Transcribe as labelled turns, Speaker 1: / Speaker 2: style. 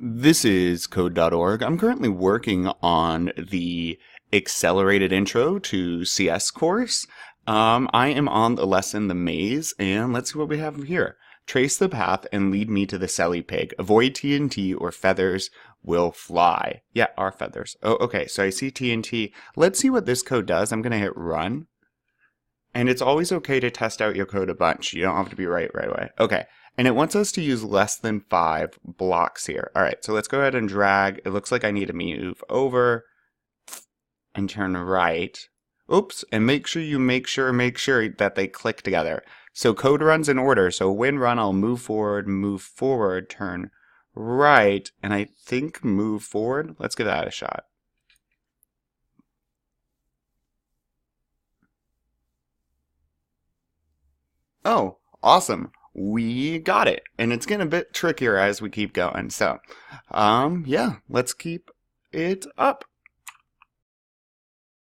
Speaker 1: This is Code.org. I'm currently working on the accelerated intro to CS course. I am on the lesson The Maze, and let's see what we have here. Trace the path and lead me to the Selly Pig. Avoid TNT or feathers will fly. Yeah, our feathers. Oh, okay, so I see TNT. Let's see what this code does. I'm going to hit run. And it's always okay to test out your code a bunch. You don't have to be right away. Okay. And it wants us to use less than 5 blocks here. All right, so let's go ahead and drag. It looks like I need to move over and turn right. Oops, and make sure that they click together. So code runs in order. So when run, I'll move forward, turn right, and I think move forward. Let's give that a shot. Oh, awesome. We got it. And it's getting a bit trickier as we keep going. So, yeah, let's keep it up.